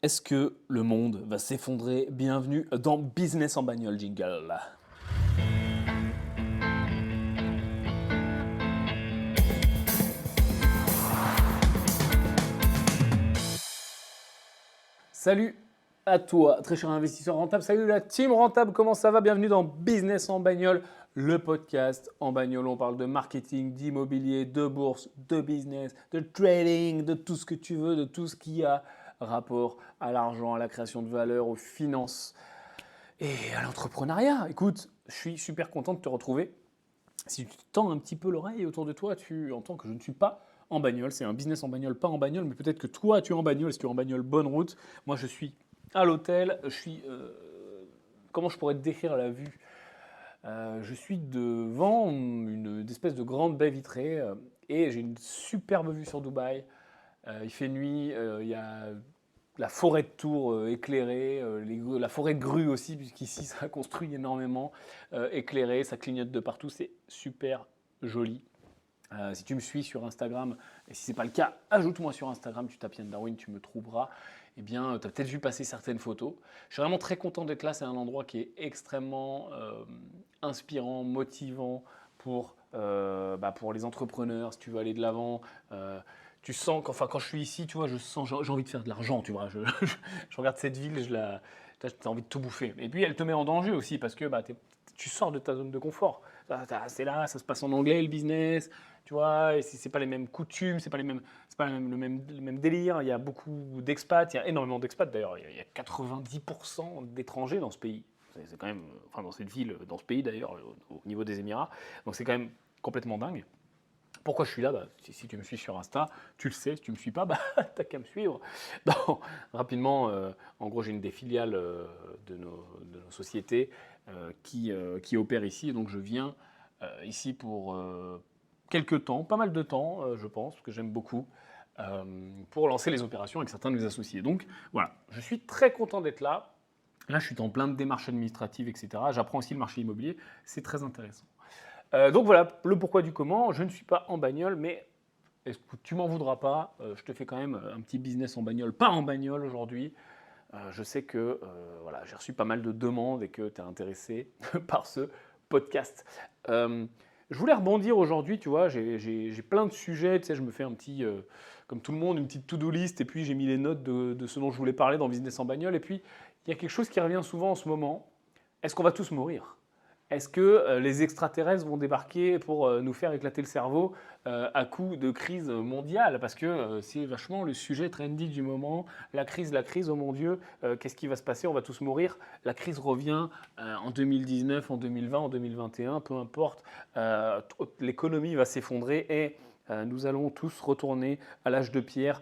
Est-ce que le monde va s'effondrer? Bienvenue dans Business en bagnole, jingle. Salut à toi, très cher investisseur rentable. Salut la team rentable, comment ça va? Bienvenue dans Business en bagnole, le podcast en bagnole. On parle de marketing, d'immobilier, de bourse, de business, de trading, de tout ce que tu veux, de tout ce qui a rapport à l'argent, à la création de valeur, aux finances et à l'entrepreneuriat. Écoute, je suis super content de te retrouver. Si tu tends un petit peu l'oreille autour de toi, tu entends que je ne suis pas en bagnole. C'est un business en bagnole, pas en bagnole, mais peut-être que toi, tu es en bagnole. Si tu es en bagnole, bonne route. Moi, je suis à l'hôtel. Comment je pourrais te décrire la vue? Je suis devant une espèce de grande baie vitrée et j'ai une superbe vue sur Dubaï. Il fait nuit, il y a la forêt de Tours éclairée, la forêt de Grue aussi, puisqu'ici ça a construit énormément, éclairée, ça clignote de partout, c'est super joli. Si tu me suis sur Instagram, et si ce n'est pas le cas, ajoute-moi sur Instagram, tu tapes Yann Darwin, tu me trouveras. Eh bien, tu as peut-être vu passer certaines photos. Je suis vraiment très content d'être là, c'est un endroit qui est extrêmement inspirant, motivant pour les entrepreneurs, si tu veux aller de l'avant. Tu sens qu'enfin, quand je suis ici, tu vois, je sens, j'ai envie de faire de l'argent, tu vois. Je regarde cette ville, tu as envie de tout bouffer. Et puis, elle te met en danger aussi parce que tu sors de ta zone de confort. C'est là, ça se passe en anglais, le business, tu vois, et c'est pas les mêmes coutumes, c'est pas le même délire. Il y a beaucoup d'expats, il y a énormément d'expats d'ailleurs. Il y a 90% d'étrangers dans ce pays. C'est quand même, enfin dans cette ville, dans ce pays d'ailleurs, au niveau des Émirats. Donc c'est quand même complètement dingue. Pourquoi je suis là? Si tu me suis sur Insta, tu le sais. Si tu ne me suis pas, t'as qu'à me suivre. Rapidement, en gros, j'ai une des filiales de nos sociétés qui opère ici. Et donc, je viens ici pour quelques temps, pas mal de temps, je pense, parce que j'aime beaucoup, pour lancer les opérations avec certains de mes associés. Donc, voilà, je suis très content d'être là. Là, je suis en plein de démarches administratives, etc. J'apprends aussi le marché immobilier. C'est très intéressant. Donc voilà, le pourquoi du comment. Je ne suis pas en bagnole, mais écoute, tu m'en voudras pas. Je te fais quand même un petit business en bagnole, pas en bagnole aujourd'hui. Je sais que voilà, j'ai reçu pas mal de demandes et que tu es intéressé par ce podcast. Je voulais rebondir aujourd'hui, tu vois, j'ai plein de sujets, tu sais, je me fais un petit, comme tout le monde, une petite to-do list, et puis j'ai mis les notes de ce dont je voulais parler dans Business en bagnole, et puis il y a quelque chose qui revient souvent en ce moment. Est-ce qu'on va tous mourir? Est-ce que les extraterrestres vont débarquer pour nous faire éclater le cerveau à coup de crise mondiale? Parce que c'est vachement le sujet trendy du moment. La crise, oh mon Dieu, qu'est-ce qui va se passer? On va tous mourir. La crise revient en 2019, en 2020, en 2021, peu importe. L'économie va s'effondrer et nous allons tous retourner à l'âge de pierre,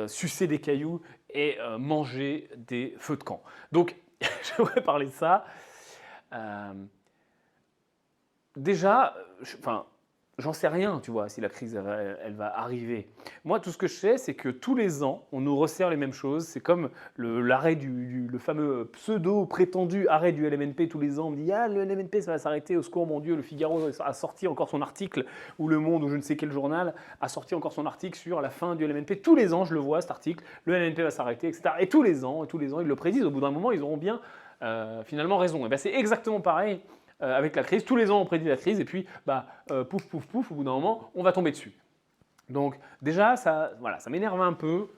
sucer des cailloux et manger des feux de camp. Donc, j'aimerais parler de ça. Euh, Déjà, j'en sais rien, tu vois, si la crise elle va arriver. Moi, tout ce que je sais, c'est que tous les ans, on nous resserre les mêmes choses. C'est comme l'arrêt le fameux pseudo prétendu arrêt du LMNP tous les ans. On me dit ah le LMNP ça va s'arrêter, au secours mon Dieu, le Figaro a sorti encore son article ou Le Monde ou je ne sais quel journal a sorti encore son article sur la fin du LMNP. Tous les ans, je le vois cet article, le LMNP va s'arrêter, etc. Et tous les ans, ils le prédisent. Au bout d'un moment, ils auront bien finalement raison. Et ben c'est exactement pareil avec la crise. Tous les ans, on prédit la crise et puis, pouf, pouf, pouf, au bout d'un moment, on va tomber dessus. Donc déjà, voilà, ça m'énerve un peu.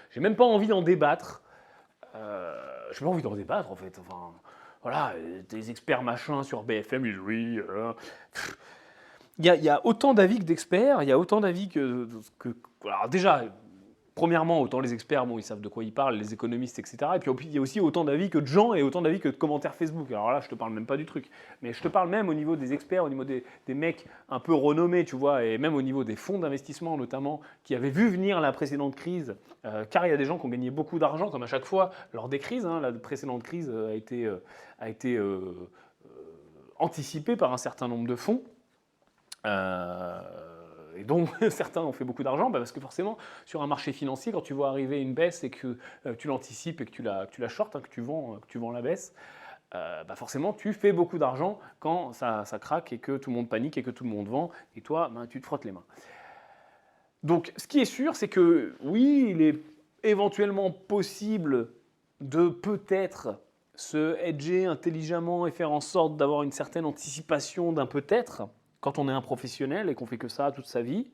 J'ai même pas envie d'en débattre. J'ai pas envie d'en débattre en fait. Enfin, voilà, des experts machins sur BFM, ils disent oui. Il y a autant d'avis que d'experts. Il y a autant d'avis que. Alors déjà, premièrement, autant les experts, bon, ils savent de quoi ils parlent, les économistes, etc. Et puis il y a aussi autant d'avis que de gens et autant d'avis que de commentaires Facebook. Alors là, je te parle même pas du truc. Mais je te parle même au niveau des experts, au niveau des mecs un peu renommés, tu vois, et même au niveau des fonds d'investissement notamment, qui avaient vu venir la précédente crise, car il y a des gens qui ont gagné beaucoup d'argent, comme à chaque fois lors des crises. Hein, la précédente crise a été anticipée par un certain nombre de fonds. Et donc certains ont fait beaucoup d'argent parce que forcément sur un marché financier quand tu vois arriver une baisse et que tu l'anticipes et que tu la short, hein, que tu vends la baisse, forcément tu fais beaucoup d'argent quand ça craque et que tout le monde panique et que tout le monde vend et toi tu te frottes les mains. Donc ce qui est sûr c'est que oui il est éventuellement possible de peut-être se hedger intelligemment et faire en sorte d'avoir une certaine anticipation d'un peut-être quand on est un professionnel et qu'on fait que ça toute sa vie.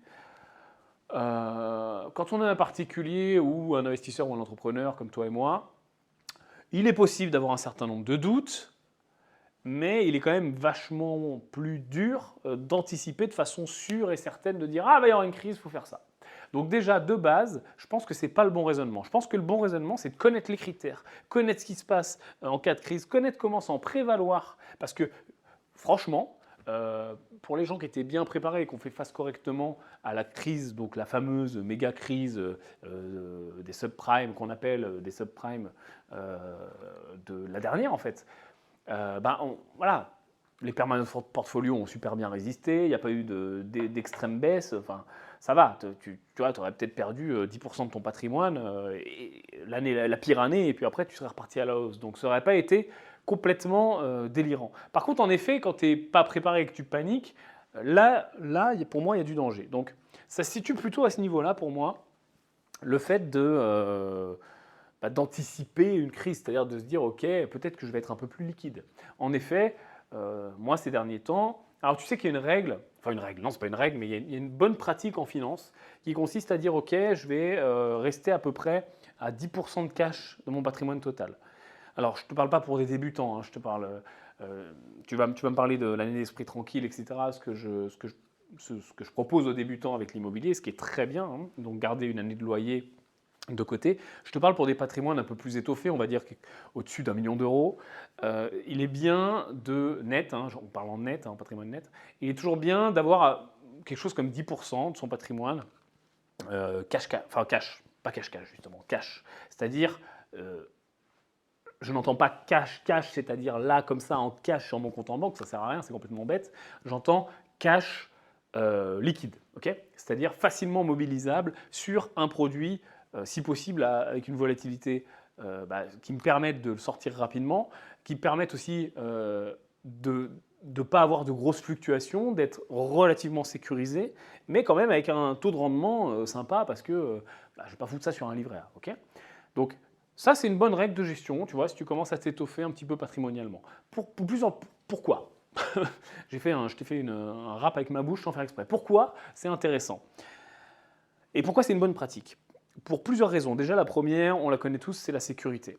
Quand on est un particulier ou un investisseur ou un entrepreneur comme toi et moi, il est possible d'avoir un certain nombre de doutes, mais il est quand même vachement plus dur d'anticiper de façon sûre et certaine de dire « Ah, il va y avoir une crise, il faut faire ça ». Donc déjà, de base, je pense que ce n'est pas le bon raisonnement. Je pense que le bon raisonnement, c'est de connaître les critères, connaître ce qui se passe en cas de crise, connaître comment s'en prévaloir. Parce que franchement, pour les gens qui étaient bien préparés et qui ont fait face correctement à la crise, donc la fameuse méga crise des subprimes qu'on appelle des subprimes de la dernière en fait, voilà, les permanent portfolios ont super bien résisté, il n'y a pas eu d'extrême baisse, enfin, ça va, tu vois, tu aurais peut-être perdu 10% de ton patrimoine la pire année, et puis après tu serais reparti à la hausse. Donc ça n'aurait pas été complètement délirant. Par contre, en effet, quand tu n'es pas préparé et que tu paniques, là, pour moi, il y a du danger. Donc ça se situe plutôt à ce niveau-là, pour moi, le fait d'anticiper une crise, c'est-à-dire de se dire, ok, peut-être que je vais être un peu plus liquide. En effet, moi, ces derniers temps, alors tu sais qu'il y a une règle, enfin une règle, non, c'est pas une règle, mais il y a une bonne pratique en finance qui consiste à dire, ok, je vais rester à peu près à 10% de cash de mon patrimoine total. Alors, je ne te parle pas pour des débutants, hein, je te parle, tu vas me parler de l'année d'esprit tranquille, etc., ce que je propose aux débutants avec l'immobilier, ce qui est très bien, hein, donc garder une année de loyer de côté. Je te parle pour des patrimoines un peu plus étoffés, on va dire au-dessus d'1 million d'euros. Il est bien de net, hein, on parle en net, hein, patrimoine net, il est toujours bien d'avoir quelque chose comme 10% de son patrimoine cash, pas cash, justement, cash. C'est-à-dire, je n'entends pas cash, c'est-à-dire là, comme ça, en cash sur mon compte en banque, ça ne sert à rien, c'est complètement bête. J'entends cash liquide, okay, c'est-à-dire facilement mobilisable sur un produit si possible avec une volatilité qui me permette de le sortir rapidement, qui me permette aussi de ne pas avoir de grosses fluctuations, d'être relativement sécurisé, mais quand même avec un taux de rendement sympa parce que je ne vais pas foutre ça sur un livret A. Okay, donc ça, c'est une bonne règle de gestion, tu vois, si tu commences à t'étoffer un petit peu patrimonialement. Pourquoi je t'ai fait un rap avec ma bouche sans faire exprès. Pourquoi c'est intéressant? Et pourquoi c'est une bonne pratique? Pour plusieurs raisons. Déjà, la première, on la connaît tous, c'est la sécurité.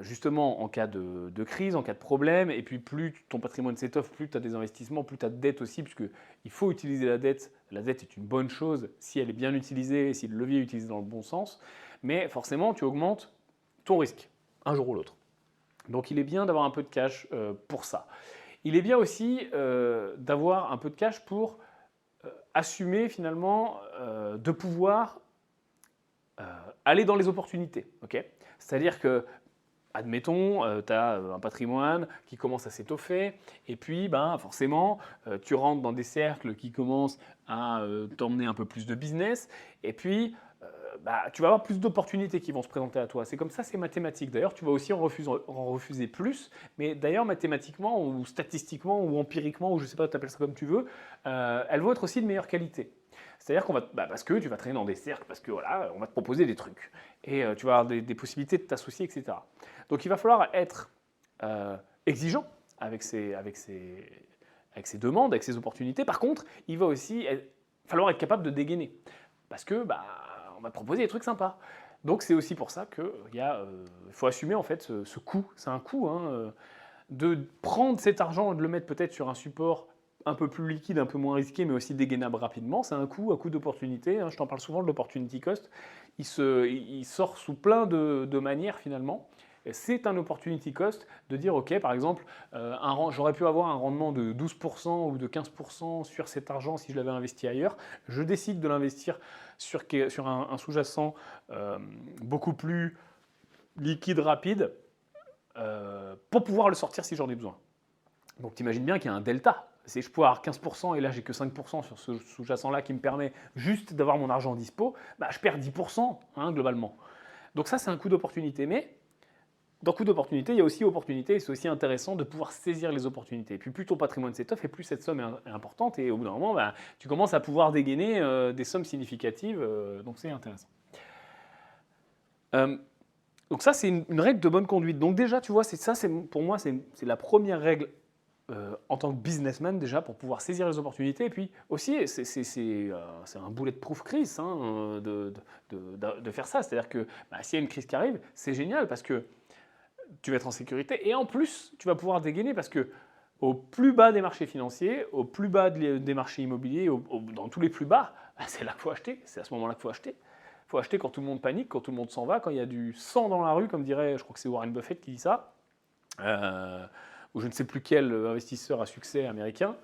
Justement, en cas de crise, en cas de problème, et puis plus ton patrimoine s'étoffe, plus tu as des investissements, plus tu as de dettes aussi, puisqu'il faut utiliser la dette. La dette est une bonne chose si elle est bien utilisée, si le levier est utilisé dans le bon sens, mais forcément, tu augmentes ton risque, un jour ou l'autre. Donc il est bien d'avoir un peu de cash pour ça. Il est bien aussi d'avoir un peu de cash pour assumer finalement de pouvoir aller dans les opportunités. Okay, c'est-à-dire que, admettons, tu as un patrimoine qui commence à s'étoffer et puis forcément, tu rentres dans des cercles qui commencent à t'emmener un peu plus de business et puis tu vas avoir plus d'opportunités qui vont se présenter à toi. C'est comme ça, c'est mathématique. D'ailleurs, tu vas aussi en refuser plus, mais d'ailleurs, mathématiquement ou statistiquement ou empiriquement, ou je ne sais pas, tu appelles ça comme tu veux, elles vont être aussi de meilleure qualité. C'est-à-dire parce que tu vas traîner dans des cercles, parce que voilà, on va te proposer des trucs. Et tu vas avoir des possibilités de t'associer, etc. Donc il va falloir être exigeant avec ces demandes, avec ces opportunités. Par contre, il va aussi falloir être capable de dégainer. Parce que on va te proposer des trucs sympas. Donc c'est aussi pour ça qu'il faut assumer en fait ce coût. C'est un coût de prendre cet argent et de le mettre peut-être sur un support un peu plus liquide, un peu moins risqué, mais aussi dégainable rapidement. C'est un coût d'opportunité. Hein. Je t'en parle souvent de l'opportunity cost. Il sort sous plein de manières finalement. C'est un opportunity cost de dire, ok, par exemple, j'aurais pu avoir un rendement de 12% ou de 15% sur cet argent si je l'avais investi ailleurs. Je décide de l'investir sur un sous-jacent beaucoup plus liquide, rapide, pour pouvoir le sortir si j'en ai besoin. Donc tu imagines bien qu'il y a un delta. Si je peux avoir 15% et là j'ai que 5% sur ce sous-jacent-là qui me permet juste d'avoir mon argent en dispo, je perds 10% globalement. Donc ça c'est un coût d'opportunité. Mais dans coût d'opportunité, il y a aussi opportunité et c'est aussi intéressant de pouvoir saisir les opportunités. Et puis plus ton patrimoine s'étoffe et plus cette somme est importante et au bout d'un moment, tu commences à pouvoir dégainer des sommes significatives, donc c'est intéressant. Euh, donc ça, c'est une règle de bonne conduite. Donc déjà, tu vois, pour moi, c'est la première règle en tant que businessman déjà pour pouvoir saisir les opportunités. Et puis aussi, c'est un bulletproof crise hein, de faire ça. C'est-à-dire que s'il y a une crise qui arrive, c'est génial parce que tu vas être en sécurité et en plus, tu vas pouvoir dégainer parce que au plus bas des marchés financiers, au plus bas des marchés immobiliers, dans tous les plus bas, c'est là qu'il faut acheter. C'est à ce moment-là qu'il faut acheter. Il faut acheter quand tout le monde panique, quand tout le monde s'en va, quand il y a du sang dans la rue, comme dirait, je crois que c'est Warren Buffett qui dit ça, ou je ne sais plus quel investisseur à succès américain,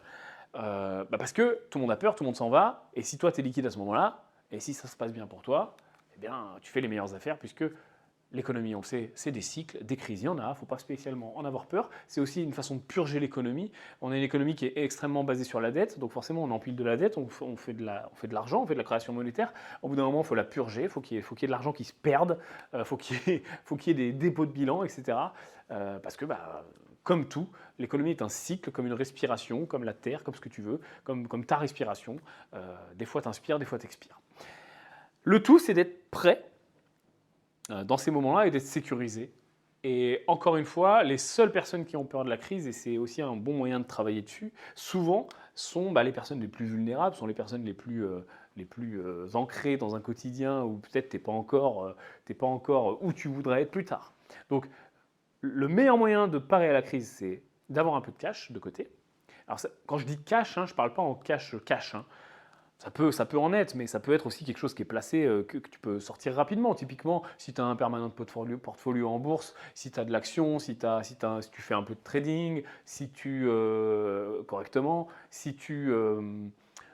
parce que tout le monde a peur, tout le monde s'en va, et si toi tu es liquide à ce moment-là, et si ça se passe bien pour toi, eh bien tu fais les meilleures affaires puisque l'économie, on le sait, c'est des cycles, des crises, il y en a, il ne faut pas spécialement en avoir peur. C'est aussi une façon de purger l'économie. On a une économie qui est extrêmement basée sur la dette, donc forcément on empile de la dette, on fait de l'argent, on fait de la création monétaire. Au bout d'un moment, il faut la purger, il faut qu'il y ait de l'argent qui se perde, il faut qu'il y ait des dépôts de bilan, etc. Parce que, comme tout, l'économie est un cycle, comme une respiration, comme la terre, comme ce que tu veux, comme ta respiration. Des fois tu inspires, des fois tu expires. Le tout, c'est d'être prêt dans ces moments-là et d'être sécurisé. Et encore une fois, les seules personnes qui ont peur de la crise, et c'est aussi un bon moyen de travailler dessus, souvent sont les personnes les plus vulnérables, sont les personnes les plus ancrées dans un quotidien où peut-être tu n'es pas encore où tu voudrais être plus tard. Donc, le meilleur moyen de parer à la crise, c'est d'avoir un peu de cash de côté. Alors, quand je dis cash, je ne parle pas en cash. Ça peut en être, mais ça peut être aussi quelque chose qui est placé, que tu peux sortir rapidement. Typiquement, si tu as un permanent portfolio en bourse, si tu as de l'action, si tu fais un peu de trading, correctement, si tu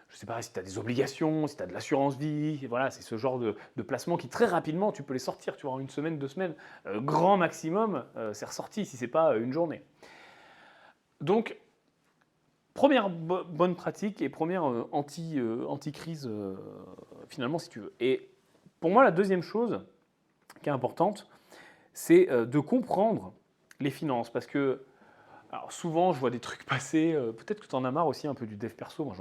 je sais pas, si tu as des obligations, si tu as de l'assurance vie, voilà, c'est ce genre de placement qui très rapidement, tu peux les sortir, tu vois, en une semaine, 2 semaines, grand maximum, c'est ressorti si ce n'est pas une journée. Donc, première bonne pratique et première anti-crise, finalement, si tu veux. Et pour moi, la deuxième chose qui est importante, c'est de comprendre les finances. Parce que alors souvent, je vois des trucs passer, peut-être que tu en as marre aussi un peu du dev perso. Moi,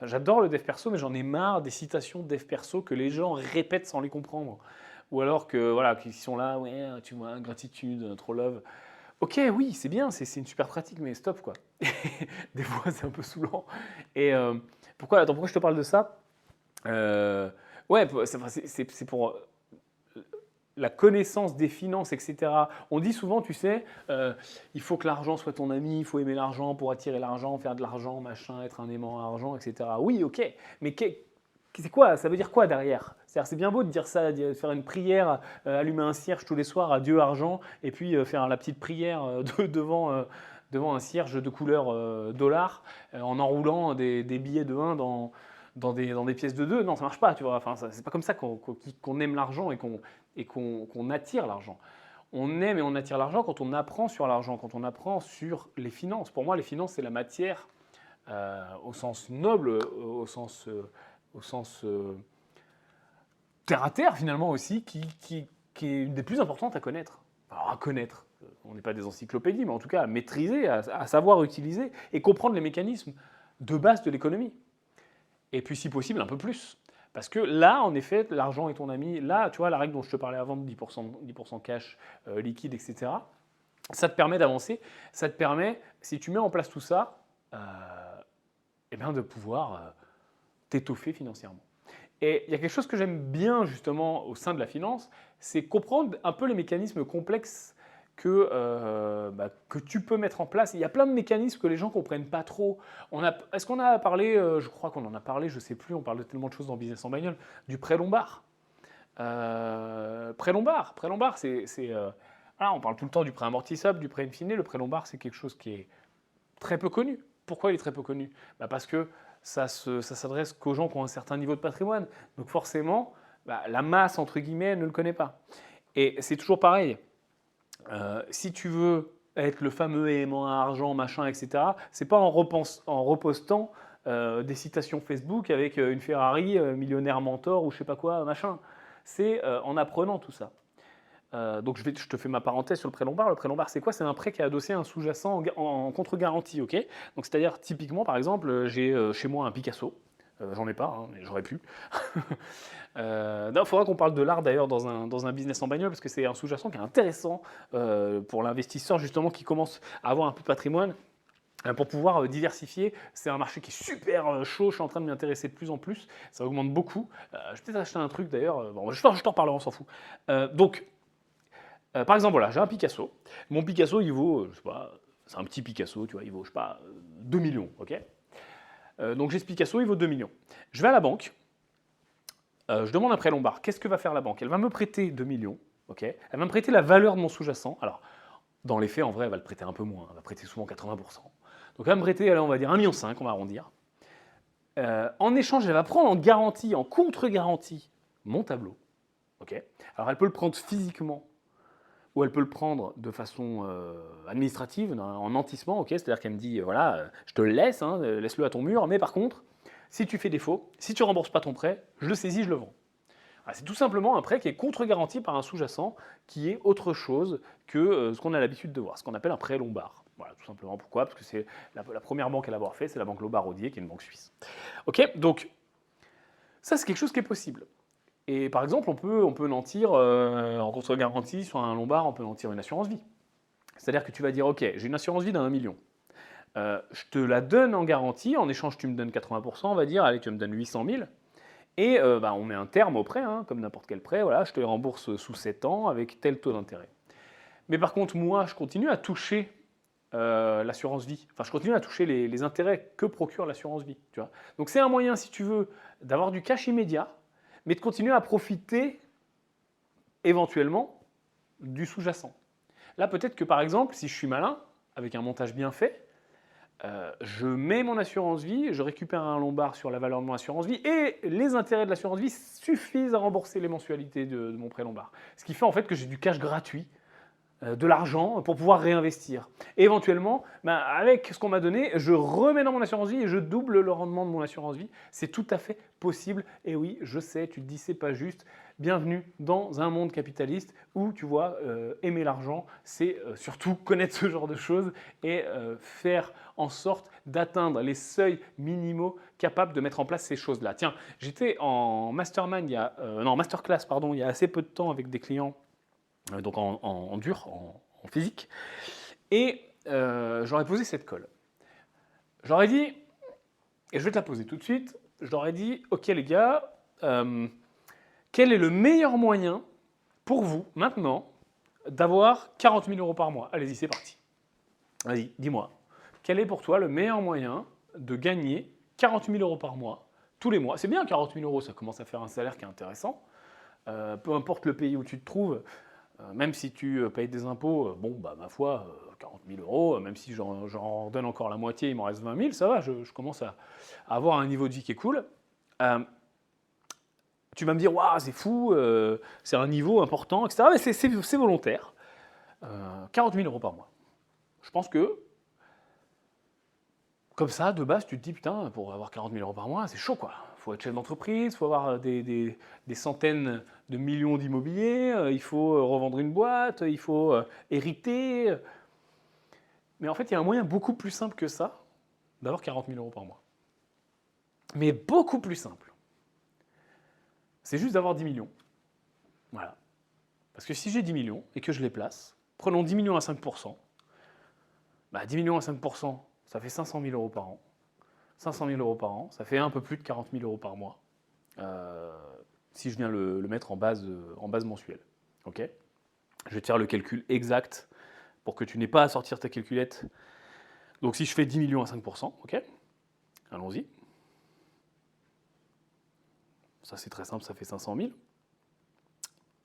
j'adore le dev perso, mais j'en ai marre des citations de dev perso que les gens répètent sans les comprendre. Ou alors que, voilà, qu'ils sont là, ouais, tu vois, gratitude, trop love. Ok, oui, c'est bien, c'est une super pratique, mais stop quoi. Des fois, c'est un peu saoulant. Et pourquoi je te parle de ça? Ouais, c'est pour la connaissance des finances, etc. On dit souvent, tu sais, il faut que l'argent soit ton ami, il faut aimer l'argent pour attirer l'argent, faire de l'argent, machin, être un aimant à argent, etc. Oui, ok, mais c'est quoi? Ça veut dire quoi derrière? C'est bien beau de dire ça, de faire une prière, allumer un cierge tous les soirs à Dieu argent, et puis faire la petite prière devant un cierge de couleur dollar, en enroulant des billets de 1 dans des pièces de 2. Non, ça marche pas, tu vois. Enfin, c'est pas comme ça qu'on aime l'argent et qu'on attire l'argent. On aime et on attire l'argent quand on apprend sur l'argent, quand on apprend sur les finances. Pour moi, les finances, c'est la matière au sens noble, au sens terre à terre finalement aussi, qui est une des plus importantes à connaître. Alors à connaître, on n'est pas des encyclopédies, mais en tout cas à maîtriser, à savoir utiliser et comprendre les mécanismes de base de l'économie. Et puis si possible un peu plus. Parce que là, en effet, l'argent est ton ami. Là, tu vois, la règle dont je te parlais avant de 10% cash, liquide, etc., ça te permet d'avancer. Ça te permet, si tu mets en place tout ça, eh bien de pouvoir t'étoffer financièrement. Et il y a quelque chose que j'aime bien justement au sein de la finance, c'est comprendre un peu les mécanismes complexes que tu peux mettre en place. Il y a plein de mécanismes que les gens ne comprennent pas trop. Est-ce qu'on a parlé, je crois qu'on en a parlé, je ne sais plus, on parle de tellement de choses dans Business en bagnole, du prêt lombard. Prêt lombard, voilà, on parle tout le temps du prêt amortissable, du prêt in fine. Le prêt lombard, c'est quelque chose qui est très peu connu. Pourquoi il est très peu connu? Parce que ça s'adresse qu'aux gens qui ont un certain niveau de patrimoine. Donc forcément, la masse, entre guillemets, ne le connaît pas. Et c'est toujours pareil. Si tu veux être le fameux aimant à argent, machin, etc., c'est pas en repostant des citations Facebook avec une Ferrari, millionnaire mentor ou je sais pas quoi, machin. C'est en apprenant tout ça. Donc je te fais ma parenthèse sur le prêt lombard. Le prêt lombard, c'est quoi? C'est un prêt qui est adossé à un sous-jacent en contre-garantie, ok? Donc c'est-à-dire typiquement, par exemple, j'ai chez moi un Picasso. J'en ai pas, hein, mais j'aurais pu. Il faudra qu'on parle de l'art d'ailleurs dans un business en bagnole, parce que c'est un sous-jacent qui est intéressant pour l'investisseur justement qui commence à avoir un peu de patrimoine. Pour pouvoir diversifier, c'est un marché qui est super chaud, je suis en train de m'y intéresser de plus en plus, ça augmente beaucoup. Je vais peut-être acheter un truc d'ailleurs, bon, je t'en reparlerai, on s'en fout. Par exemple, voilà, j'ai un Picasso. Mon Picasso, il vaut, je sais pas, c'est un petit Picasso, tu vois, il vaut, je sais pas, 2 millions, ok. Donc j'ai ce Picasso, il vaut 2 millions. Je vais à la banque, je demande un prêt lombard. Qu'est-ce que va faire la banque? Elle va me prêter 2 millions, ok. Elle va me prêter la valeur de mon sous-jacent. Alors, dans les faits, en vrai, elle va le prêter un peu moins, elle va prêter souvent 80%. Donc elle va me prêter, allez, on va dire 1,5 million, on va arrondir. En échange, elle va prendre en garantie, en contre-garantie, mon tableau. Okay. Alors elle peut le prendre physiquement ou elle peut le prendre de façon administrative, en nantissement, okay. C'est-à-dire qu'elle me dit, voilà, je te le laisse, hein, laisse-le à ton mur, mais par contre, si tu fais défaut, si tu ne rembourses pas ton prêt, je le saisis, je le vends. C'est tout simplement un prêt qui est contre-garanti par un sous-jacent qui est autre chose que ce qu'on a l'habitude de voir, ce qu'on appelle un prêt lombard. Voilà, tout simplement. Pourquoi? Parce que c'est la première banque à l'avoir fait, c'est la banque Lombard-Odier, qui est une banque suisse. Ok, donc ça c'est quelque chose qui est possible. Et par exemple, on peut nantir en contre-garantie sur un lombard, on peut nantir une assurance vie. C'est-à-dire que tu vas dire, ok, j'ai une assurance vie d'1 million. Je te la donne en garantie, en échange tu me donnes 80%, on va dire, allez, tu me donnes 800 000. Et on met un terme au prêt, hein, comme n'importe quel prêt, voilà, je te les rembourse sous 7 ans avec tel taux d'intérêt. Mais par contre, moi, je continue à toucher l'assurance vie. Enfin, je continue à toucher les intérêts que procure l'assurance vie. Tu vois. Donc c'est un moyen, si tu veux, d'avoir du cash immédiat, mais de continuer à profiter éventuellement du sous-jacent. Là, peut-être que par exemple, si je suis malin, avec un montage bien fait, je mets mon assurance vie, je récupère un lombard sur la valeur de mon assurance vie et les intérêts de l'assurance vie suffisent à rembourser les mensualités de mon prêt lombard. Ce qui fait en fait que j'ai du cash gratuit, de l'argent pour pouvoir réinvestir. Et éventuellement, avec ce qu'on m'a donné, je remets dans mon assurance vie et je double le rendement de mon assurance vie. C'est tout à fait possible. Et oui, je sais, tu te dis c'est pas juste. Bienvenue dans un monde capitaliste où, tu vois, aimer l'argent, c'est surtout connaître ce genre de choses et faire en sorte d'atteindre les seuils minimaux capables de mettre en place ces choses-là. Tiens, j'étais en masterclass, il y a assez peu de temps avec des clients, donc en dur, en physique, et j'aurais posé cette colle. J'aurais dit, et je vais te la poser tout de suite, je leur ai dit, ok les gars, quel est le meilleur moyen pour vous, maintenant, d'avoir 40 000 euros par mois? Allez-y, c'est parti. Vas-y, dis-moi. Quel est pour toi le meilleur moyen de gagner 40 000 euros par mois, tous les mois? C'est bien 40 000 euros, ça commence à faire un salaire qui est intéressant. Peu importe le pays où tu te trouves, même si tu payes des impôts, ma foi, 40 000 euros, même si j'en donne encore la moitié, il m'en reste 20 000, ça va, je commence à avoir un niveau de vie qui est cool. Tu vas me dire, waouh, c'est fou, c'est un niveau important, etc. Mais c'est volontaire. 40 000 euros par mois. Je pense que, comme ça, de base, tu te dis, putain, pour avoir 40 000 euros par mois, c'est chaud, quoi. Il faut être chef d'entreprise, il faut avoir des centaines de millions d'immobilier, il faut revendre une boîte, il faut hériter. Mais en fait, il y a un moyen beaucoup plus simple que ça d'avoir 40 000 euros par mois. Mais beaucoup plus simple. C'est juste d'avoir 10 millions. Voilà. Parce que si j'ai 10 millions et que je les place, prenons 10 millions à 5%, 10 millions à 5%, ça fait 500 000 euros par an. 500 000 euros par an, ça fait un peu plus de 40 000 euros par mois, si je viens le mettre en base mensuelle. Okay, je vais te faire le calcul exact pour que tu n'aies pas à sortir ta calculette. Donc si je fais 10 millions à 5%, ok, allons-y. Ça c'est très simple, ça fait 500 000.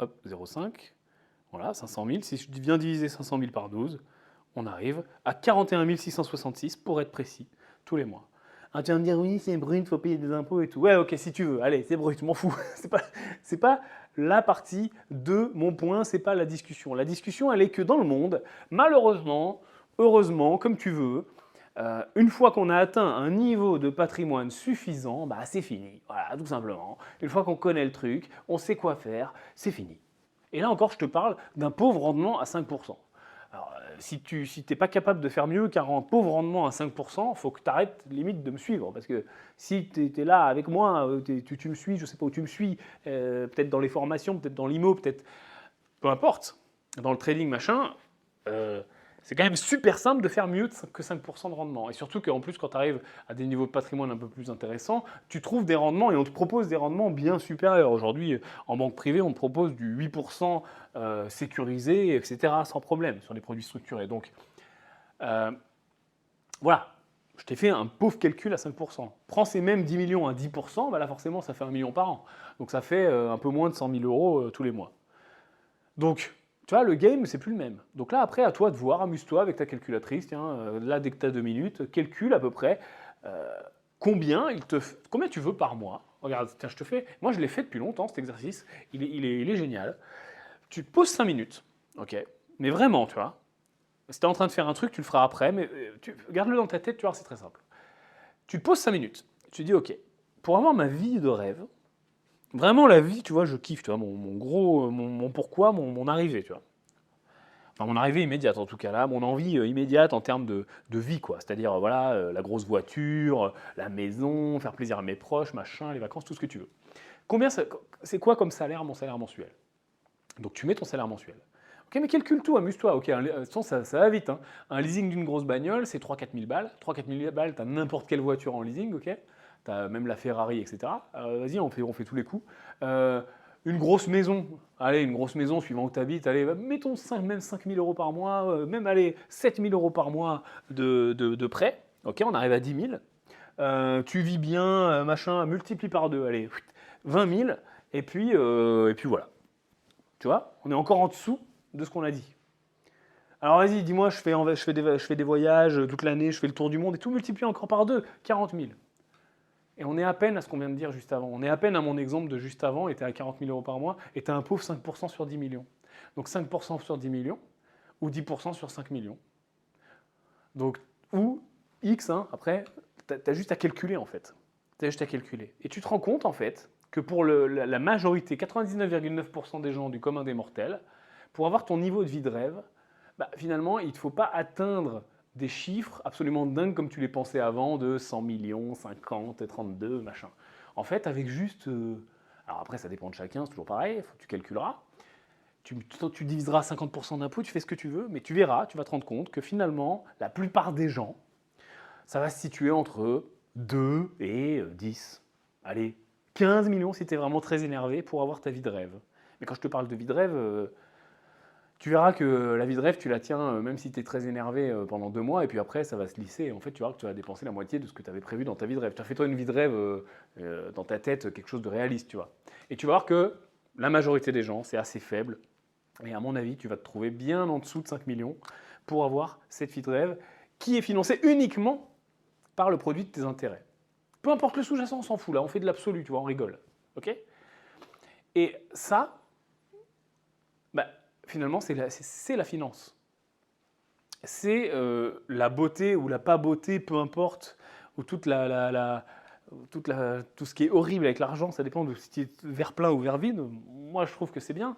Hop, 0,5. Voilà, 500 000. Si je viens diviser 500 000 par 12, on arrive à 41 666 pour être précis, tous les mois. Ah, tu vas me dire, oui, c'est brut, il faut payer des impôts et tout. Ouais, ok, si tu veux, allez, c'est brut, m'en fous. C'est pas la partie de mon point, c'est pas la discussion. La discussion, elle est que dans le monde, malheureusement, heureusement, comme tu veux, une fois qu'on a atteint un niveau de patrimoine suffisant, c'est fini. Voilà, tout simplement. Une fois qu'on connaît le truc, on sait quoi faire, c'est fini. Et là encore, je te parle d'un pauvre rendement à 5%. Alors, si tu n'es pas capable de faire mieux qu'un pauvre rendement à 5%, il faut que tu arrêtes limite de me suivre. Parce que si tu es là avec moi, tu me suis, je ne sais pas où tu me suis, peut-être dans les formations, peut-être dans l'IMO, peut-être, peu importe, dans le trading machin, c'est quand même super simple de faire mieux que 5% de rendement. Et surtout qu'en plus, quand tu arrives à des niveaux de patrimoine un peu plus intéressants, tu trouves des rendements et on te propose des rendements bien supérieurs. Aujourd'hui, en banque privée, on te propose du 8% sécurisé, etc., sans problème, sur les produits structurés. Donc, voilà, je t'ai fait un pauvre calcul à 5%. Prends ces mêmes 10 millions à 10%, bah là forcément, ça fait 1 million par an. Donc ça fait un peu moins de 100 000 euros tous les mois. Donc, tu vois, le game, c'est plus le même. Donc là, après, à toi de voir, amuse-toi avec ta calculatrice. Tiens, là, dès que tu as 2 minutes, calcule à peu près combien tu veux par mois. Regarde, tiens, je te fais. Moi, je l'ai fait depuis longtemps, cet exercice. Il est génial. Tu te poses 5 minutes, ok. Mais vraiment, tu vois. Si tu es en train de faire un truc, tu le feras après, mais garde-le dans ta tête, tu vois, c'est très simple. Tu te poses 5 minutes. Tu dis, ok, pour avoir ma vie de rêve, vraiment la vie, tu vois, je kiffe, tu vois, mon gros, mon pourquoi, mon arrivée, tu vois. Enfin, mon arrivée immédiate en tout cas là, mon envie immédiate en termes de vie, quoi. C'est-à-dire, voilà, la grosse voiture, la maison, faire plaisir à mes proches, machin, les vacances, tout ce que tu veux. C'est quoi comme salaire, mon salaire mensuel? Donc tu mets ton salaire mensuel. Ok, mais calcule tout, amuse-toi. Ok, ça va vite. Hein. Un leasing d'une grosse bagnole, c'est 3-4 000 balles. 3-4 000 balles, tu as n'importe quelle voiture en leasing, ok. Tu as même la Ferrari, etc. Vas-y, on fait tous les coups. Une grosse maison, allez, une grosse maison suivant où tu habites, allez, mettons même 5 000 euros par mois, même allez, 7 000 euros par mois de prêt. Ok, on arrive à 10 000. Tu vis bien, machin, multiplie par 2, allez, 20 000, et puis voilà. Tu vois, on est encore en dessous de ce qu'on a dit. Alors vas-y, dis-moi, je fais des voyages toute l'année, je fais le tour du monde et tout multiplié encore par 2, 40 000. Et on est à peine à ce qu'on vient de dire juste avant. On est à peine à mon exemple de juste avant, et tu es à 40 000 euros par mois, et tu as un pauvre 5% sur 10 millions. Donc 5% sur 10 millions, ou 10% sur 5 millions. Donc, ou X, hein, après, tu as juste à calculer en fait. Tu as juste à calculer. Et tu te rends compte en fait que pour la majorité, 99,9% des gens du commun des mortels, pour avoir ton niveau de vie de rêve, bah, finalement, il ne te faut pas atteindre des chiffres absolument dingues comme tu les pensais avant, de 100 millions, 50, 32, machin. En fait, avec juste... alors après, ça dépend de chacun, c'est toujours pareil, tu calculeras. Tu diviseras 50% d'impôts, tu fais ce que tu veux, mais tu verras, tu vas te rendre compte que finalement, la plupart des gens, ça va se situer entre 2 et 10. Allez, 15 millions si tu es vraiment très énervé pour avoir ta vie de rêve. Mais quand je te parle de vie de rêve, tu verras que la vie de rêve, tu la tiens même si tu es très énervé pendant 2 mois, et puis après, ça va se lisser. En fait, tu verras que tu vas dépenser la moitié de ce que tu avais prévu dans ta vie de rêve. Tu as fait toi une vie de rêve dans ta tête, quelque chose de réaliste, tu vois. Et tu vas voir que la majorité des gens, c'est assez faible. Et à mon avis, tu vas te trouver bien en dessous de 5 millions pour avoir cette vie de rêve qui est financée uniquement par le produit de tes intérêts. Peu importe le sous-jacent, on s'en fout. Là, on fait de l'absolu, tu vois, on rigole. Ok? Et ça, bah, finalement, c'est la finance. C'est la beauté ou la pas beauté, peu importe, ou tout ce qui est horrible avec l'argent, ça dépend de si tu es vers plein ou vers vide. Moi, je trouve que c'est bien.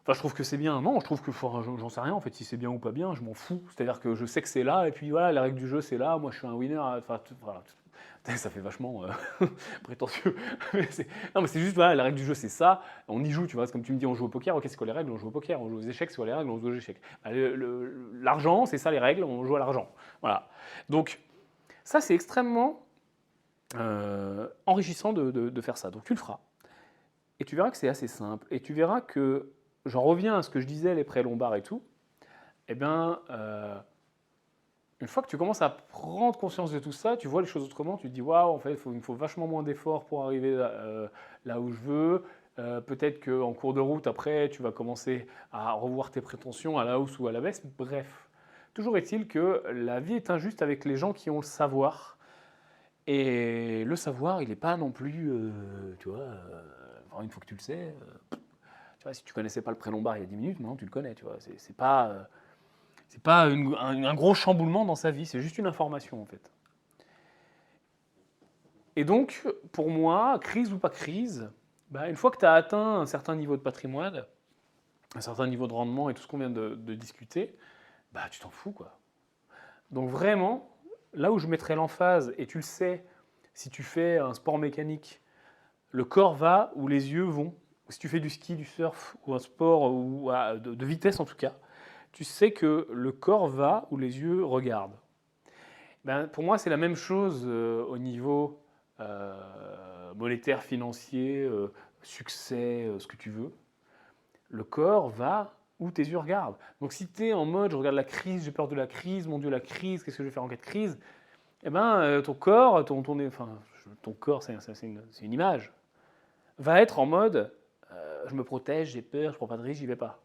Enfin, je trouve que c'est bien. Non, je trouve que j'en sais rien en fait. Si c'est bien ou pas bien, je m'en fous. C'est-à-dire que je sais que c'est là, et puis voilà, les règles du jeu, c'est là. Moi, je suis un winner. Enfin, voilà. Ça fait vachement prétentieux. Non, mais c'est juste, voilà, les règles du jeu, c'est ça. On y joue, tu vois. C'est comme tu me dis, on joue au poker. Ok, c'est quoi les règles? On joue au poker. On joue aux échecs, c'est quoi les règles? On joue aux échecs. Bah, l'argent, c'est ça les règles. On joue à l'argent. Voilà. Donc, ça, c'est extrêmement enrichissant de faire ça. Donc, tu le feras. Et tu verras que c'est assez simple. Et tu verras que j'en reviens à ce que je disais, les prêts lombards et tout, eh bien, une fois que tu commences à prendre conscience de tout ça, tu vois les choses autrement, tu te dis, waouh, en fait, il me faut vachement moins d'efforts pour arriver là où je veux. Peut-être qu'en cours de route, après, tu vas commencer à revoir tes prétentions à la hausse ou à la baisse. Bref, toujours est-il que la vie est injuste avec les gens qui ont le savoir. Et le savoir, il n'est pas non plus, tu vois, une fois que tu le sais, tu vois, si tu connaissais pas le prêt lombard il y a 10 minutes, maintenant tu le connais, tu vois. C'est pas un gros chamboulement dans sa vie, c'est juste une information en fait. Et donc, pour moi, crise ou pas crise, bah, une fois que tu as atteint un certain niveau de patrimoine, un certain niveau de rendement et tout ce qu'on vient de discuter, bah tu t'en fous quoi. Donc vraiment, là où je mettrais l'emphase, et tu le sais, si tu fais un sport mécanique, le corps va où les yeux vont. Si tu fais du ski, du surf ou un sport de vitesse en tout cas, tu sais que le corps va où les yeux regardent. Ben, pour moi, c'est la même chose au niveau monétaire, financier, succès, ce que tu veux. Le corps va où tes yeux regardent. Donc si tu es en mode je regarde la crise, j'ai peur de la crise, mon Dieu la crise, qu'est-ce que je vais faire en cas de crise, eh ben, ton corps, ton corps c'est une image, va être en mode je me protège, j'ai peur, je prends pas de risque, j'y vais pas.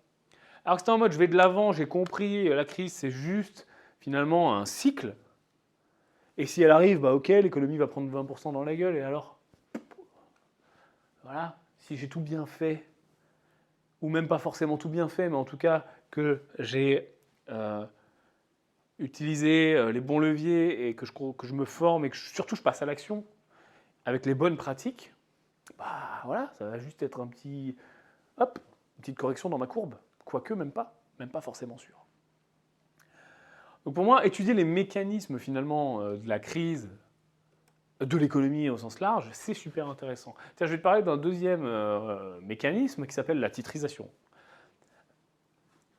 Alors que si tu es en mode je vais de l'avant, j'ai compris, la crise c'est juste finalement un cycle, et si elle arrive, bah ok, l'économie va prendre 20% dans la gueule, et alors voilà, si j'ai tout bien fait, ou même pas forcément tout bien fait, mais en tout cas que j'ai utilisé les bons leviers et que je me forme et que surtout je passe à l'action avec les bonnes pratiques, bah voilà, ça va juste être hop, une petite correction dans ma courbe, quoique même pas forcément sûr. Donc pour moi, étudier les mécanismes finalement de la crise, de l'économie au sens large, c'est super intéressant. Tiens, je vais te parler d'un deuxième mécanisme qui s'appelle la titrisation.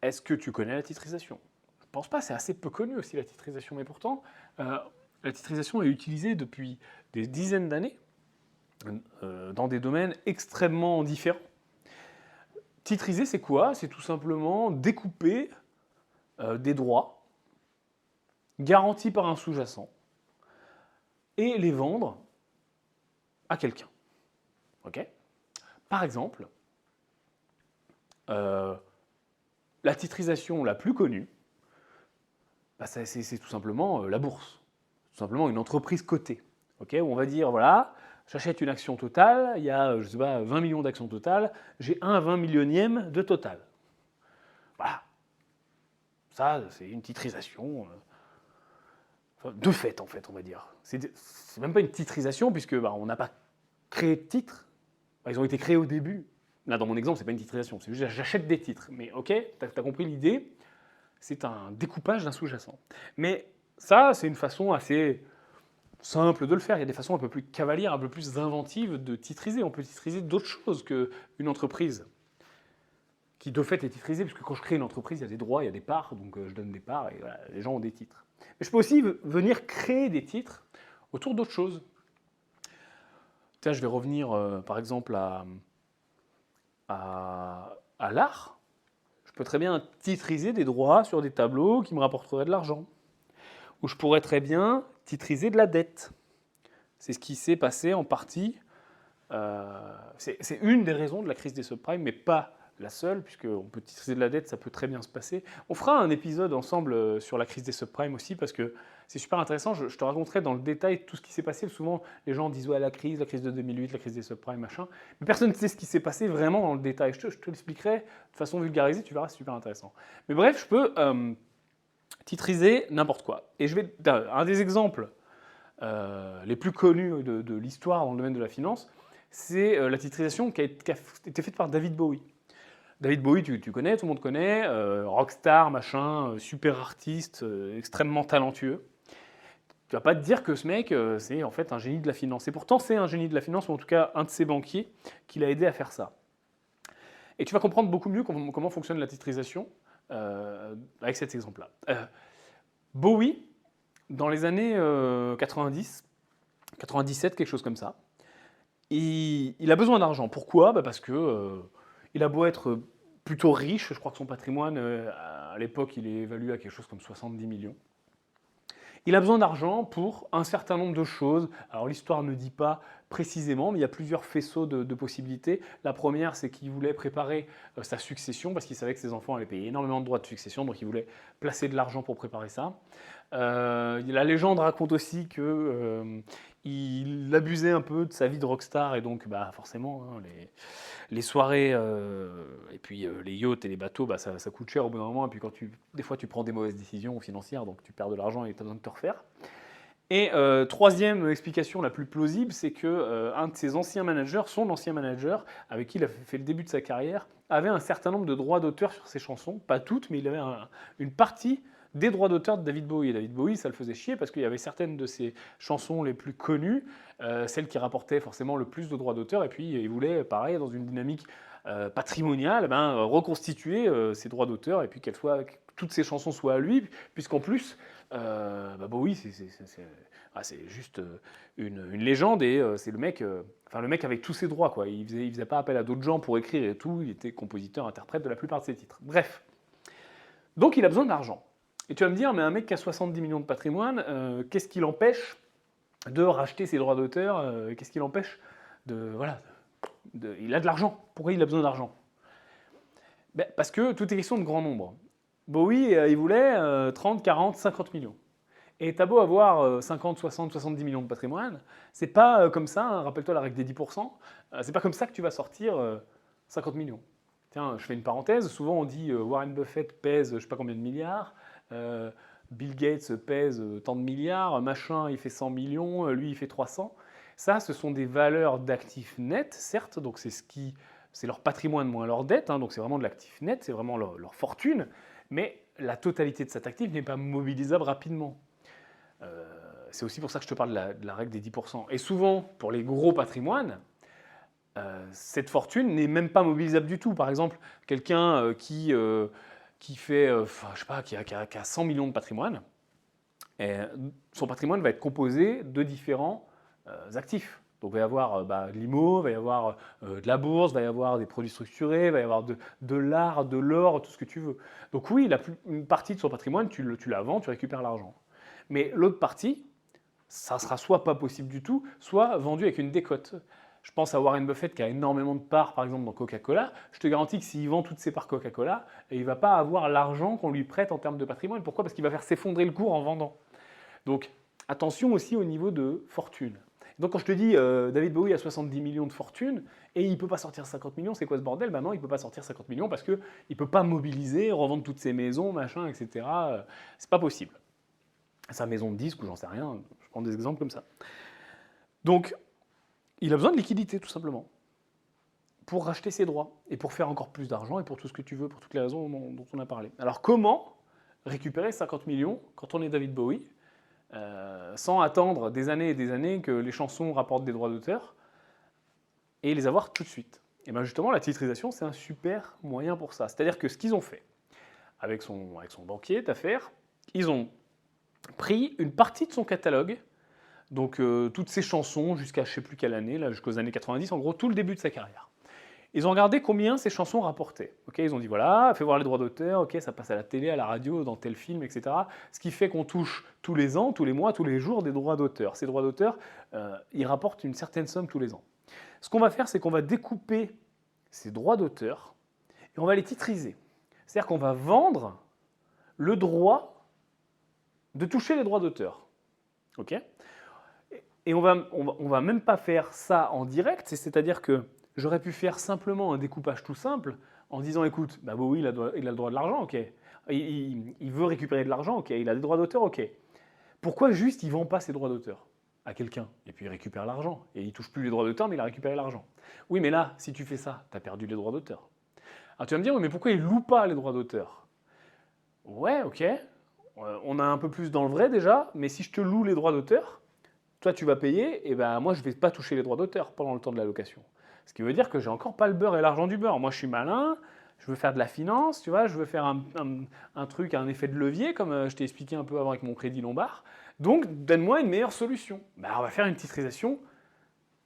Est-ce que tu connais la titrisation? Je ne pense pas, c'est assez peu connu aussi la titrisation, mais pourtant, la titrisation est utilisée depuis des dizaines d'années dans des domaines extrêmement différents. Titriser, c'est quoi? C'est tout simplement découper des droits garantis par un sous-jacent et les vendre à quelqu'un. Okay, par exemple, la titrisation la plus connue, bah, c'est tout simplement la bourse. Tout simplement une entreprise cotée. Okay, où on va dire, voilà, j'achète une action Total, il y a, je sais pas, 20 millions d'actions Total, j'ai un 20 millionième de Total. Voilà. Ça, c'est une titrisation de fait, en fait, on va dire. C'est même pas une titrisation, puisque bah, on n'a pas créé de titres. Bah, ils ont été créés au début. Là, dans mon exemple, c'est pas une titrisation, c'est juste j'achète des titres. Mais ok, tu as compris l'idée, c'est un découpage d'un sous-jacent. Mais ça, c'est une façon assez simple de le faire. Il y a des façons un peu plus cavalières, un peu plus inventives de titriser. On peut titriser d'autres choses qu'une entreprise qui de fait est titrisée, puisque quand je crée une entreprise, il y a des droits, il y a des parts, donc je donne des parts et voilà, les gens ont des titres. Mais je peux aussi venir créer des titres autour d'autres choses. Tiens, je vais revenir par exemple à l'art. Je peux très bien titriser des droits sur des tableaux qui me rapporteraient de l'argent. Ou je pourrais très bien titriser de la dette. C'est ce qui s'est passé en partie. C'est une des raisons de la crise des subprimes, mais pas la seule, puisqu'on peut titriser de la dette, ça peut très bien se passer. On fera un épisode ensemble sur la crise des subprimes aussi, parce que c'est super intéressant. Je te raconterai dans le détail tout ce qui s'est passé. Souvent, les gens disent ouais, la crise de 2008, la crise des subprimes, machin. Mais personne ne sait ce qui s'est passé vraiment dans le détail. Je te l'expliquerai de façon vulgarisée, tu verras, c'est super intéressant. Mais bref, je peux titriser n'importe quoi. Et un des exemples les plus connus de l'histoire dans le domaine de la finance, c'est la titrisation qui a été faite par David Bowie. David Bowie, tu connais, tout le monde connaît, rockstar, machin, super artiste, extrêmement talentueux. Tu vas pas te dire que ce mec, c'est en fait un génie de la finance. Et pourtant, c'est un génie de la finance, ou en tout cas un de ses banquiers, qui l'a aidé à faire ça. Et tu vas comprendre beaucoup mieux comment fonctionne la titrisation avec cet exemple-là. Bowie, dans les années 90, 97, quelque chose comme ça, il a besoin d'argent. Pourquoi? Parce que il a beau être plutôt riche, je crois que son patrimoine, à l'époque, il est évalué à quelque chose comme 70 millions. Il a besoin d'argent pour un certain nombre de choses. Alors l'histoire ne dit pas précisément, mais il y a plusieurs faisceaux de possibilités. La première, c'est qu'il voulait préparer sa succession, parce qu'il savait que ses enfants allaient payer énormément de droits de succession, donc il voulait placer de l'argent pour préparer ça. La légende raconte aussi qu'il abusait un peu de sa vie de rockstar, et donc bah, forcément, hein, les soirées et puis les yachts et les bateaux, bah, ça coûte cher au bout d'un moment, et puis des fois tu prends des mauvaises décisions financières, donc tu perds de l'argent et tu as besoin de te refaire. Et troisième explication la plus plausible, c'est que un de ses anciens managers, son ancien manager, avec qui il a fait le début de sa carrière, avait un certain nombre de droits d'auteur sur ses chansons, pas toutes, mais il avait une partie des droits d'auteur de David Bowie. Et David Bowie, ça le faisait chier parce qu'il y avait certaines de ses chansons les plus connues, celles qui rapportaient forcément le plus de droits d'auteur, et puis il voulait, pareil, dans une dynamique patrimoniale, reconstituer ces droits d'auteur, et puis que toutes ces chansons soient à lui, puisqu'en plus, Bowie, c'est juste une légende, et c'est le mec avec tous ses droits, quoi. Il faisait pas appel à d'autres gens pour écrire et tout, il était compositeur, interprète de la plupart de ses titres. Bref. Donc il a besoin d'argent. Et tu vas me dire, mais un mec qui a 70 millions de patrimoine, qu'est-ce qui l'empêche de racheter ses droits d'auteur? Qu'est-ce qui l'empêche il a de l'argent. Pourquoi il a besoin d'argent? Parce que tout est question de grand nombre. Bowie, il voulait 30, 40, 50 millions. Et t'as beau avoir 50, 60, 70 millions de patrimoine, c'est pas comme ça, hein, rappelle-toi la règle des 10%, c'est pas comme ça que tu vas sortir 50 millions. Tiens, je fais une parenthèse, souvent on dit Warren Buffett pèse je sais pas combien de milliards, Bill Gates pèse tant de milliards, machin il fait 100 millions, lui il fait 300. Ça, ce sont des valeurs d'actifs nets, certes, donc c'est leur patrimoine moins leur dette, hein, donc c'est vraiment de l'actif net, c'est vraiment leur fortune, mais la totalité de cet actif n'est pas mobilisable rapidement. C'est aussi pour ça que je te parle de la règle des 10%. Et souvent, pour les gros patrimoines, cette fortune n'est même pas mobilisable du tout. Par exemple, quelqu'un qui fait, je sais pas, qui a 100 millions de patrimoine, son patrimoine va être composé de différents actifs. Donc il va y avoir de l'IMO, il va y avoir de la bourse, il va y avoir des produits structurés, il va y avoir de l'art, de l'or, tout ce que tu veux. Donc oui, une partie de son patrimoine, tu la vends, tu récupères l'argent. Mais l'autre partie, ça sera soit pas possible du tout, soit vendu avec une décote. Je pense à Warren Buffett qui a énormément de parts, par exemple, dans Coca-Cola. Je te garantis que s'il vend toutes ses parts Coca-Cola, il ne va pas avoir l'argent qu'on lui prête en termes de patrimoine. Pourquoi? Parce qu'il va faire s'effondrer le cours en vendant. Donc, attention aussi au niveau de fortune. Donc, quand je te dis David Bowie a 70 millions de fortune et il ne peut pas sortir 50 millions, c'est quoi ce bordel? Non, il ne peut pas sortir 50 millions parce qu'il ne peut pas mobiliser, revendre toutes ses maisons, machin, etc. C'est pas possible. Sa maison de disques ou j'en sais rien, je prends des exemples comme ça. Donc, il a besoin de liquidité, tout simplement, pour racheter ses droits et pour faire encore plus d'argent et pour tout ce que tu veux, pour toutes les raisons dont on a parlé. Alors, comment récupérer 50 millions quand on est David Bowie, sans attendre des années et des années que les chansons rapportent des droits d'auteur et les avoir tout de suite? Et bien justement, la titrisation, c'est un super moyen pour ça. C'est-à-dire que ce qu'ils ont fait avec son banquier d'affaires, ils ont pris une partie de son catalogue, donc toutes ses chansons jusqu'à je ne sais plus quelle année, là jusqu'aux années 90, en gros tout le début de sa carrière. Ils ont regardé combien ces chansons rapportaient. Okay, ils ont dit voilà, fais voir les droits d'auteur, okay, ça passe à la télé, à la radio, dans tel film, etc. Ce qui fait qu'on touche tous les ans, tous les mois, tous les jours des droits d'auteur. Ces droits d'auteur, ils rapportent une certaine somme tous les ans. Ce qu'on va faire, c'est qu'on va découper ces droits d'auteur et on va les titriser. C'est-à-dire qu'on va vendre le droit de toucher les droits d'auteur. Ok? Et on va même pas faire ça en direct, c'est-à-dire que j'aurais pu faire simplement un découpage tout simple en disant écoute, Bowie il a le droit de l'argent, ok. Il veut récupérer de l'argent, ok. Il a des droits d'auteur, ok. Pourquoi juste il ne vend pas ses droits d'auteur à quelqu'un et puis il récupère l'argent et il touche plus les droits d'auteur mais il a récupéré l'argent? Oui, mais là, si tu fais ça, tu as perdu les droits d'auteur. Alors tu vas me dire oui, mais pourquoi il loue pas les droits d'auteur? Ouais, ok. On a un peu plus dans le vrai déjà, mais si je te loue les droits d'auteur, toi tu vas payer, et moi je ne vais pas toucher les droits d'auteur pendant le temps de la location. Ce qui veut dire que j'ai encore pas le beurre et l'argent du beurre. Moi je suis malin, je veux faire de la finance, tu vois, je veux faire un truc, un effet de levier, comme je t'ai expliqué un peu avant avec mon crédit Lombard. Donc donne-moi une meilleure solution. On va faire une titrisation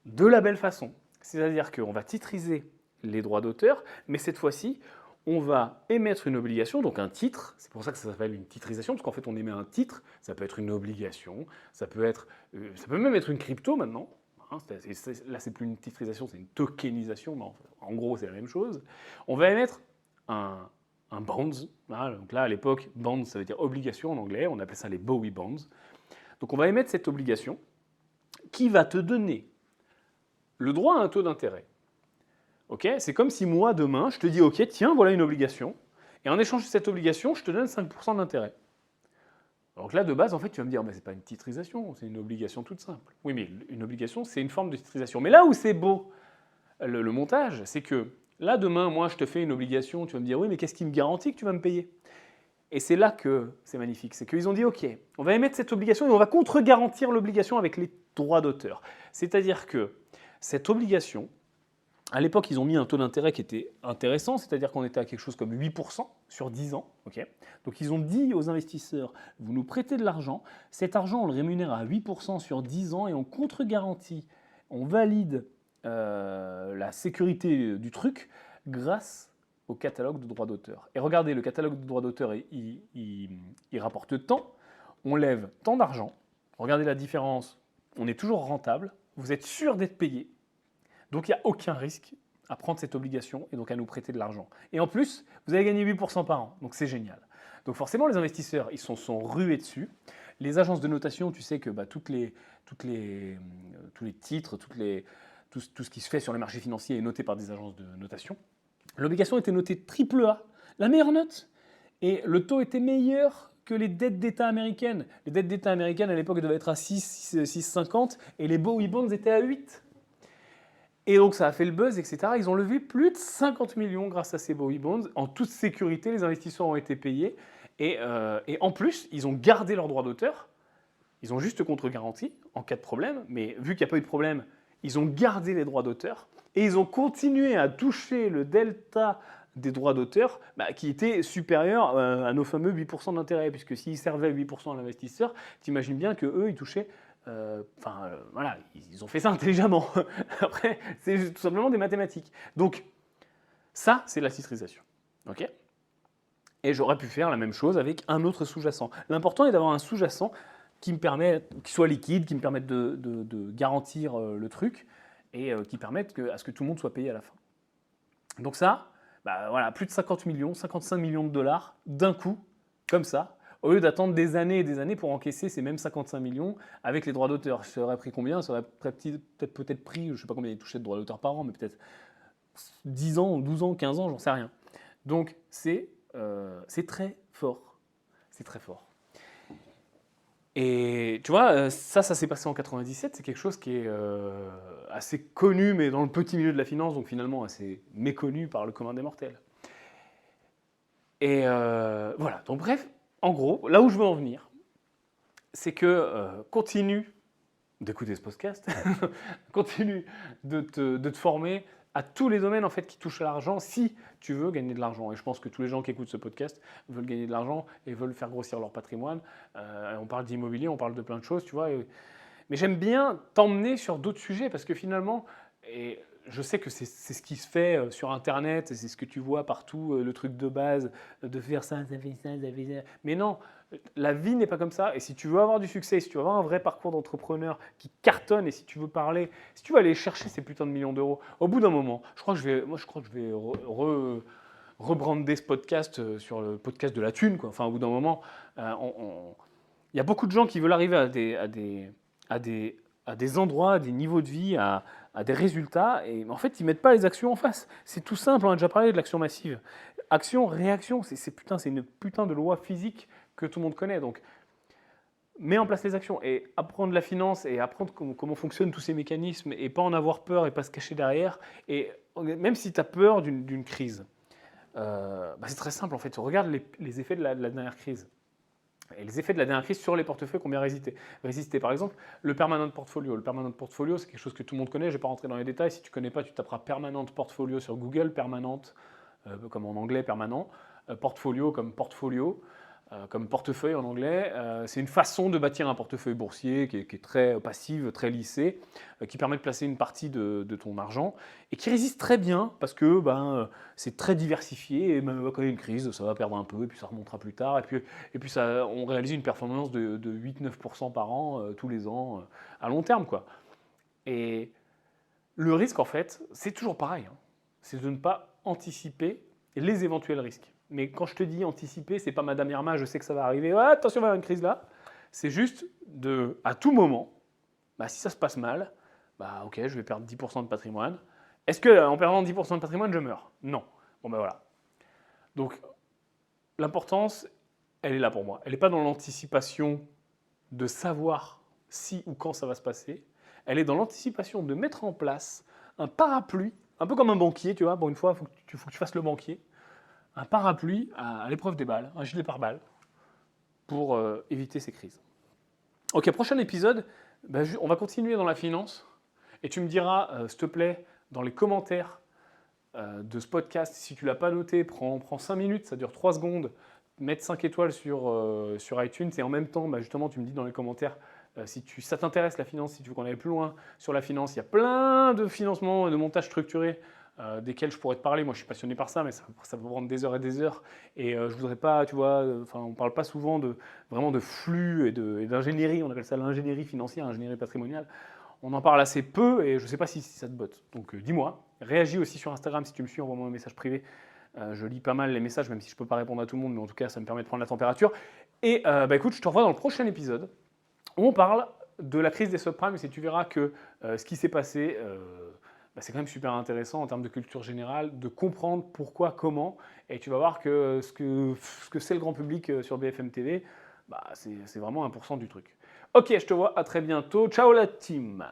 de la belle façon. C'est-à-dire qu'on va titriser les droits d'auteur, mais cette fois-ci, on va émettre une obligation, donc un titre, c'est pour ça que ça s'appelle une titrisation, parce qu'en fait on émet un titre, ça peut être une obligation, ça peut même être une crypto maintenant, hein, là c'est plus une titrisation, c'est une tokenisation, mais en gros c'est la même chose. On va émettre un bonds, voilà, donc là à l'époque, bonds ça veut dire obligation en anglais, on appelait ça les Bowie bonds. Donc on va émettre cette obligation qui va te donner le droit à un taux d'intérêt. Okay, c'est comme si moi, demain, je te dis « Ok, tiens, voilà une obligation. » Et en échange de cette obligation, je te donne 5% d'intérêt. Donc là, de base, en fait, tu vas me dire « Mais c'est pas une titrisation, c'est une obligation toute simple. » Oui, mais une obligation, c'est une forme de titrisation. Mais là où c'est beau, le montage, c'est que là, demain, moi, je te fais une obligation, tu vas me dire « Oui, mais qu'est-ce qui me garantit que tu vas me payer ?» Et c'est là que c'est magnifique. C'est qu'ils ont dit, OK, on va émettre cette obligation et on va contre-garantir l'obligation avec les droits d'auteur. C'est-à-dire que cette obligation, à l'époque, ils ont mis un taux d'intérêt qui était intéressant, c'est-à-dire qu'on était à quelque chose comme 8% sur 10 ans. Okay, donc ils ont dit aux investisseurs, vous nous prêtez de l'argent, cet argent on le rémunère à 8% sur 10 ans et on contre-garantit, on valide la sécurité du truc grâce au catalogue de droits d'auteur. Et regardez, le catalogue de droits d'auteur, il rapporte tant, on lève tant d'argent, regardez la différence, on est toujours rentable, vous êtes sûr d'être payé, donc il n'y a aucun risque à prendre cette obligation et donc à nous prêter de l'argent. Et en plus, vous allez gagner 8% par an, donc c'est génial. Donc forcément, les investisseurs, ils sont rués dessus. Les agences de notation, tu sais que tous les titres, tout ce qui se fait sur les marchés financiers est noté par des agences de notation. L'obligation était notée AAA, la meilleure note. Et le taux était meilleur que les dettes d'État américaines. Les dettes d'État américaines, à l'époque, devaient être à 6,50 et les Bowie Bonds étaient à 8. Et donc ça a fait le buzz, etc. Ils ont levé plus de 50 millions grâce à ces Bowie Bonds. En toute sécurité, les investisseurs ont été payés. Et en plus, ils ont gardé leurs droits d'auteur. Ils ont juste contre-garantie en cas de problème. Mais vu qu'il n'y a pas eu de problème, ils ont gardé les droits d'auteur. Et ils ont continué à toucher le delta des droits d'auteur qui était supérieur à nos fameux 8% d'intérêt. Puisque s'ils servaient 8% à l'investisseur, t'imagines bien qu'eux, ils touchaient... voilà, ils ont fait ça intelligemment. Après, c'est tout simplement des mathématiques. Donc, ça, c'est la titrisation. OK ? Et j'aurais pu faire la même chose avec un autre sous-jacent. L'important est d'avoir un sous-jacent qui soit liquide, qui me permette de garantir le truc et qui permette à ce que tout le monde soit payé à la fin. Donc ça, voilà, plus de 50 millions, 55 millions de dollars d'un coup, comme ça, au lieu d'attendre des années et des années pour encaisser ces mêmes 55 millions avec les droits d'auteur. Ça aurait pris combien ? Ça aurait peut-être pris, je ne sais pas combien ils touchaient de droits d'auteur par an, mais peut-être 10 ans, 12 ans, 15 ans, j'en sais rien. Donc c'est très fort. C'est très fort. Et tu vois, ça s'est passé en 97, c'est quelque chose qui est assez connu, mais dans le petit milieu de la finance, donc finalement assez méconnu par le commun des mortels. Et voilà, donc bref, en gros, là où je veux en venir, c'est que continue d'écouter ce podcast, continue de te former à tous les domaines en fait, qui touchent à l'argent si tu veux gagner de l'argent. Et je pense que tous les gens qui écoutent ce podcast veulent gagner de l'argent et veulent faire grossir leur patrimoine. On parle d'immobilier, on parle de plein de choses, tu vois. Mais j'aime bien t'emmener sur d'autres sujets parce que finalement, et je sais que c'est ce qui se fait sur Internet, c'est ce que tu vois partout, le truc de base, de faire ça, ça fait ça, ça fait ça. Mais non, la vie n'est pas comme ça. Et si tu veux avoir du succès, si tu veux avoir un vrai parcours d'entrepreneur qui cartonne et si tu veux parler, si tu veux aller chercher ces putains de millions d'euros, au bout d'un moment, je crois que je vais rebrander ce podcast sur le podcast de la thune, quoi. Enfin, au bout d'un moment, il y a beaucoup de gens qui veulent arriver à des endroits, à des niveaux de vie, à des résultats, et en fait, ils ne mettent pas les actions en face. C'est tout simple, on a déjà parlé de l'action massive. Action, réaction, c'est une putain de loi physique que tout le monde connaît. Donc, mets en place les actions et apprendre la finance et apprendre comment fonctionnent tous ces mécanismes et pas en avoir peur et pas se cacher derrière. Et même si tu as peur d'une crise, c'est très simple en fait. Regarde les effets de la dernière crise. Et les effets de la dernière crise sur les portefeuilles qui ont bien résisté. Par exemple, le permanent portfolio. Le permanent portfolio, c'est quelque chose que tout le monde connaît. Je ne vais pas rentrer dans les détails. Si tu ne connais pas, tu taperas permanent portfolio sur Google. Permanent, comme en anglais, permanent. Portfolio comme portfolio, comme portefeuille en anglais. C'est une façon de bâtir un portefeuille boursier qui est très passive, très lissé, qui permet de placer une partie de ton argent et qui résiste très bien parce que c'est très diversifié et même quand il y a une crise, ça va perdre un peu et puis ça remontera plus tard. Et puis ça, on réalise une performance de 8-9% par an tous les ans à long terme, quoi. Et le risque, en fait, c'est toujours pareil. C'est de ne pas anticiper les éventuels risques. Mais quand je te dis anticiper, c'est pas Madame Irma, je sais que ça va arriver, attention, il va y avoir une crise là. C'est juste à tout moment, si ça se passe mal, ok, je vais perdre 10% de patrimoine. Est-ce qu'en perdant 10% de patrimoine, je meurs ? Non. Bon voilà. Donc, l'importance, elle est là pour moi. Elle n'est pas dans l'anticipation de savoir si ou quand ça va se passer. Elle est dans l'anticipation de mettre en place un parapluie, un peu comme un banquier, tu vois. Bon, une fois, il faut que tu fasses le banquier. un parapluie à l'épreuve des balles, un gilet pare-balles, pour éviter ces crises. Ok, prochain épisode, on va continuer dans la finance, et tu me diras, s'il te plaît, dans les commentaires de ce podcast, si tu ne l'as pas noté, prends 5 minutes, ça dure 3 secondes, mettre 5 étoiles sur iTunes, et en même temps, justement, tu me dis dans les commentaires si ça t'intéresse la finance, si tu veux qu'on aille plus loin sur la finance. Il y a plein de financements, de montages structurés desquels je pourrais te parler. Moi, je suis passionné par ça, mais ça peut prendre des heures et des heures. Et je voudrais pas, tu vois, on ne parle pas souvent vraiment de flux et d'ingénierie. On appelle ça l'ingénierie financière, l'ingénierie patrimoniale. On en parle assez peu et je ne sais pas si ça te botte. Donc dis-moi, réagis aussi sur Instagram si tu me suis, envoie-moi un message privé. Je lis pas mal les messages, même si je ne peux pas répondre à tout le monde, mais en tout cas, ça me permet de prendre la température. Et écoute, je te revois dans le prochain épisode où on parle de la crise des subprimes. Et tu verras que ce qui s'est passé, c'est quand même super intéressant en termes de culture générale, de comprendre pourquoi, comment. Et tu vas voir que ce que c'est le grand public sur BFM TV, c'est vraiment 1% du truc. Ok, je te vois à très bientôt. Ciao la team!